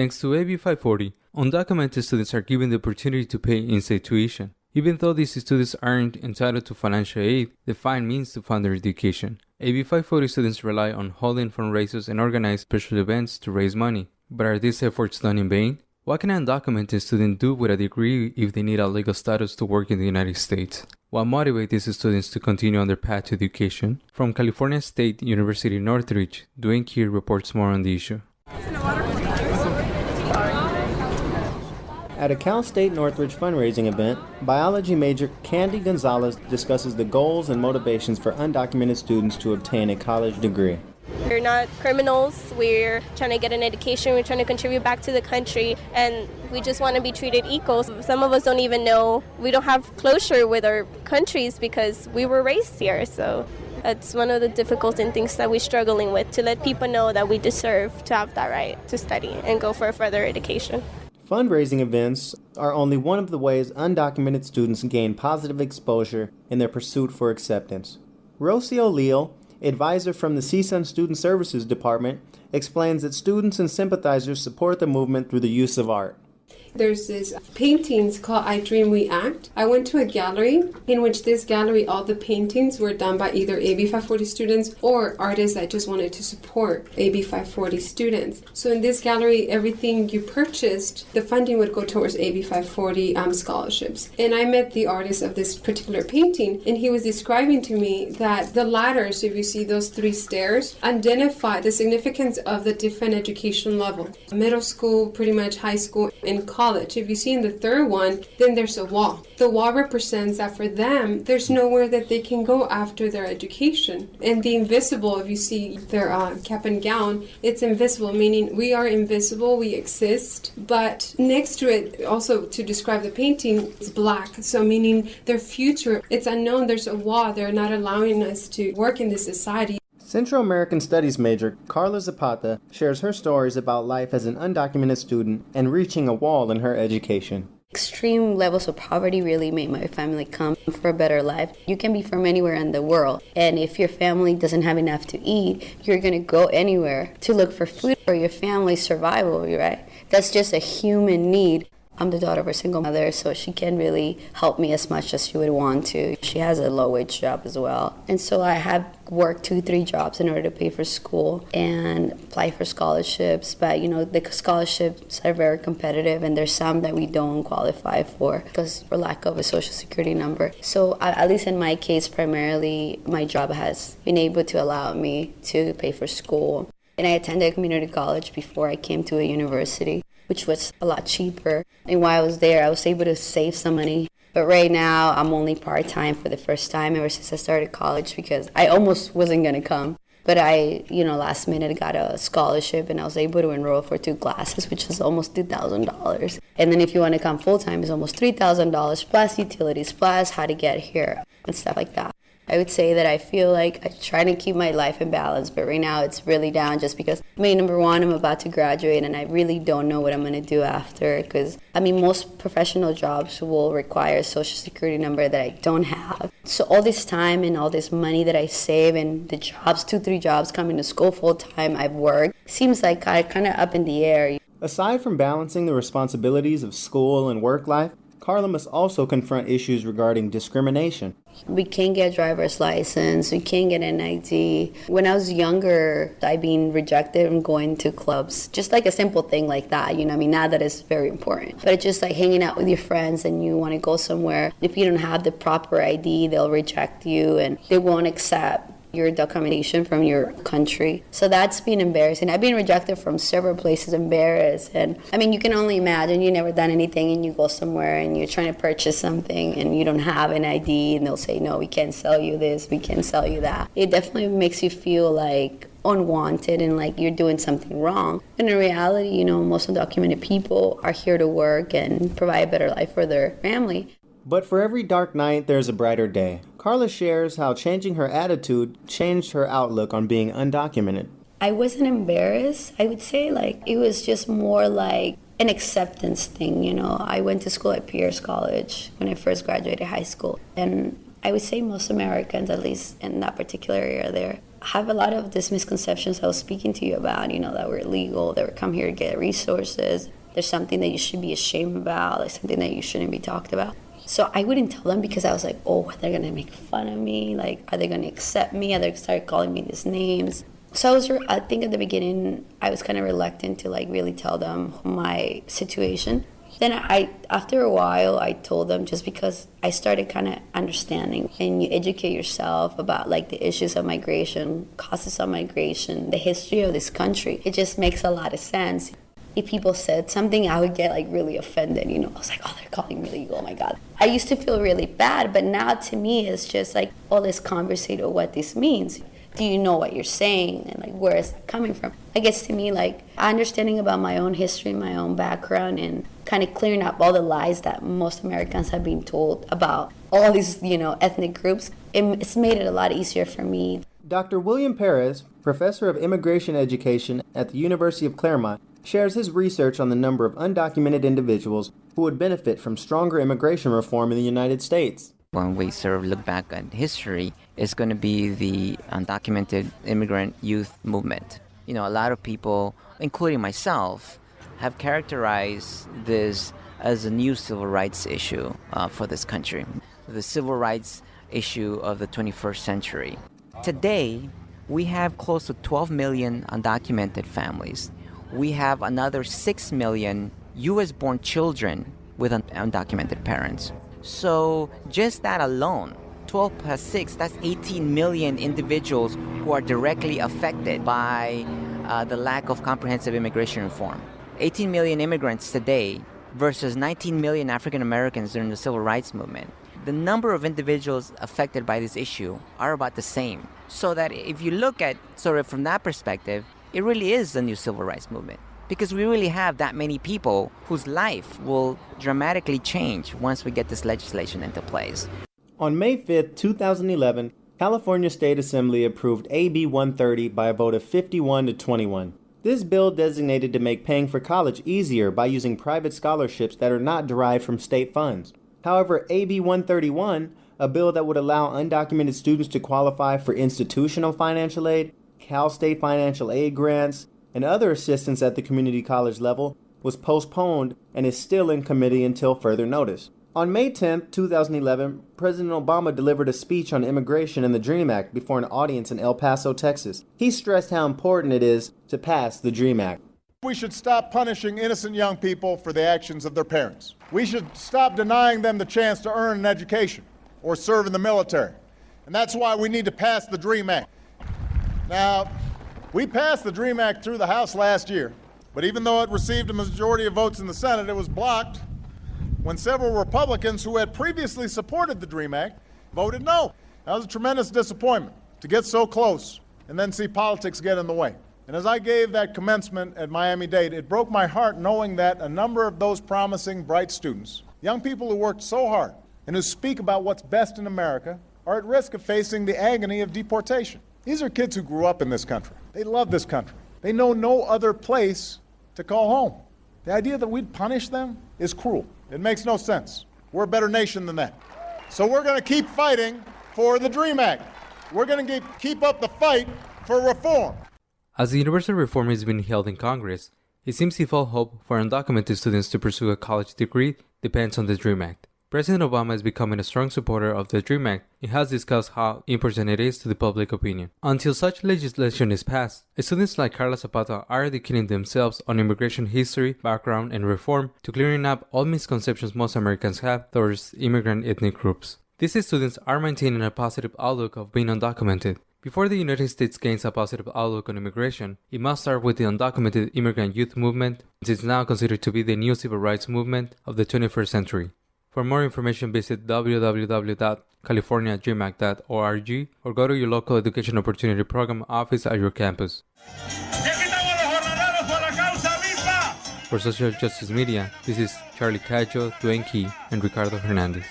Thanks to AB 540, undocumented students are given the opportunity to pay in-state tuition. Even though these students aren't entitled to financial aid, they find means to fund their education. AB 540 students rely on holding fundraisers and organize special events to raise money. But are these efforts done in vain? What can an undocumented student do with a degree if they need a legal status to work in the United States? What motivates these students to continue on their path to education? From California State University Northridge, Dwayne Keir reports more on the issue. At a Cal State Northridge fundraising event, biology major Candy Gonzalez discusses the goals and motivations for undocumented students to obtain a college degree. We're not criminals. We're trying to get an education. We're trying to contribute back to the country, and we just want to be treated equal. Some of us don't even know. We don't have closure with our countries because we were raised here. So that's one of the difficult things that we're struggling with, to let people know that we deserve to have that right to study and go for a further education. Fundraising events are only one of the ways undocumented students gain positive exposure in their pursuit for acceptance. Rosie O'Leal, advisor from the CSUN Student Services Department, explains that students and sympathizers support the movement through the use of art. There's this paintings called DreamAct. I went to a gallery in which this gallery, all the paintings were done by either AB 540 students or artists that just wanted to support AB 540 students. So in this gallery, everything you purchased, the funding would go towards AB 540 scholarships. And I met the artist of this particular painting, and he was describing to me that the ladders, if you see those 3 stairs, identify the significance of the different education level. Middle school, pretty much high school, and college. If you see in the 3rd one, then there's a wall. The wall represents that for them, there's nowhere that they can go after their education. And the invisible, if you see their cap and gown, it's invisible, meaning we are invisible, we exist. But next to it, also to describe the painting, it's black. So meaning their future, it's unknown, there's a wall. They're not allowing us to work in this society. Central American Studies major Carla Zapata shares her stories about life as an undocumented student and reaching a wall in her education. Extreme levels of poverty really made my family come for a better life. You can be from anywhere in the world, and if your family doesn't have enough to eat, you're going to go anywhere to look for food for your family's survival, right? That's just a human need. I'm the daughter of a single mother, so she can't really help me as much as she would want to. She has a low-wage job as well. And so I have worked 2-3 jobs in order to pay for school and apply for scholarships. But, the scholarships are very competitive, and there's some that we don't qualify for because for lack of a social security number. So at least in my case, primarily, my job has been able to allow me to pay for school. And I attended community college before I came to a university, which was a lot cheaper. And while I was there, I was able to save some money. But right now, I'm only part-time for the first time ever since I started college because I almost wasn't going to come. But I, last minute got a scholarship and I was able to enroll for 2 classes, which was almost $2,000. And then if you want to come full-time, it's almost $3,000 plus utilities, plus how to get here and stuff like that. I would say that I feel like I try to keep my life in balance, but right now it's really down just because, number one, I'm about to graduate and I really don't know what I'm going to do after because, most professional jobs will require a social security number that I don't have. So all this time and all this money that I save and the jobs, 2-3 jobs coming to school full-time I've worked, seems like I kind of up in the air. Aside from balancing the responsibilities of school and work life, Carla must also confront issues regarding discrimination. We can't get a driver's license, we can't get an ID. When I was younger, I've been rejected from going to clubs. Just like a simple thing like that, now that is very important. But it's just like hanging out with your friends and you want to go somewhere. If you don't have the proper ID, they'll reject you and they won't accept your documentation from your country. So that's been embarrassing. I've been rejected from several places, embarrassed. And you can only imagine you've never done anything and you go somewhere and you're trying to purchase something and you don't have an ID and they'll say, no, we can't sell you this, we can't sell you that. It definitely makes you feel like unwanted and like you're doing something wrong. And in reality, most undocumented people are here to work and provide a better life for their family. But for every dark night, there's a brighter day. Carla shares how changing her attitude changed her outlook on being undocumented. I wasn't embarrassed. I would say it was just more like an acceptance thing, I went to school at Pierce College when I first graduated high school. And I would say most Americans, at least in that particular area there, have a lot of these misconceptions I was speaking to you about, that we're illegal, that we come here to get resources. There's something that you should be ashamed about, like something that you shouldn't be talked about. So I wouldn't tell them because I was like, oh, they're going to make fun of me. Like, are they going to accept me? Are they going to start calling me these names? So I think at the beginning, I was kind of reluctant to like really tell them my situation. Then after a while, I told them just because I started kind of understanding, and you educate yourself about like the issues of migration, causes of migration, the history of this country. It just makes a lot of sense. If people said something, I would get like really offended, I was like, oh, they're calling me illegal, oh my God. I used to feel really bad, but now to me, it's just like, oh, let's conversate on what this means. Do you know what you're saying? And like, where is that coming from? I guess to me, like, understanding about my own history, my own background, and kind of clearing up all the lies that most Americans have been told about all these, ethnic groups, it's made it a lot easier for me. Dr. William Perez, professor of immigration education at the University of Claremont, shares his research on the number of undocumented individuals who would benefit from stronger immigration reform in the United States. When we sort of look back at history, it's going to be the undocumented immigrant youth movement. A lot of people, including myself, have characterized this as a new civil rights issue for this country, the civil rights issue of the 21st century. Today, we have close to 12 million undocumented families. We have another 6 million U.S.-born children with undocumented parents. So just that alone, 12 plus 6, that's 18 million individuals who are directly affected by the lack of comprehensive immigration reform. 18 million immigrants today versus 19 million African Americans during the civil rights movement. The number of individuals affected by this issue are about the same. So that if you look at sort of from that perspective, it really is the new civil rights movement. Because we really have that many people whose life will dramatically change once we get this legislation into place. On May 5, 2011, California State Assembly approved AB 130 by a vote of 51 to 21. This bill designated to make paying for college easier by using private scholarships that are not derived from state funds. However, AB 131, a bill that would allow undocumented students to qualify for institutional financial aid, Cal State financial aid grants, and other assistance at the community college level, was postponed and is still in committee until further notice. On May 10, 2011, President Obama delivered a speech on immigration and the DreamAct before an audience in El Paso, Texas. He stressed how important it is to pass the DreamAct. We should stop punishing innocent young people for the actions of their parents. We should stop denying them the chance to earn an education or serve in the military. And that's why we need to pass the DreamAct. Now, we passed the DreamAct through the House last year, but even though it received a majority of votes in the Senate, it was blocked when several Republicans who had previously supported the DreamAct voted no. That was a tremendous disappointment to get so close and then see politics get in the way. And as I gave that commencement at Miami-Dade, it broke my heart knowing that a number of those promising, bright students, young people who worked so hard and who speak about what's best in America, are at risk of facing the agony of deportation. These are kids who grew up in this country. They love this country. They know no other place to call home. The idea that we'd punish them is cruel. It makes no sense. We're a better nation than that. So we're going to keep fighting for the DreamAct. We're going to keep up the fight for reform. As the universal reform is being held in Congress, it seems if all hope for undocumented students to pursue a college degree depends on the DreamAct. President Obama is becoming a strong supporter of the DreamAct and has discussed how important it is to the public opinion. Until such legislation is passed, students like Carla Zapata are educating themselves on immigration history, background, and reform to clearing up all misconceptions most Americans have towards immigrant ethnic groups. These students are maintaining a positive outlook of being undocumented. Before the United States gains a positive outlook on immigration, it must start with the undocumented immigrant youth movement, which is now considered to be the new civil rights movement of the 21st century. For more information, visit www.californiadreamact.org or go to your local education opportunity program office at your campus. For Social Justice Media, this is Charlie Cacho, Dwayne Key, and Ricardo Hernandez.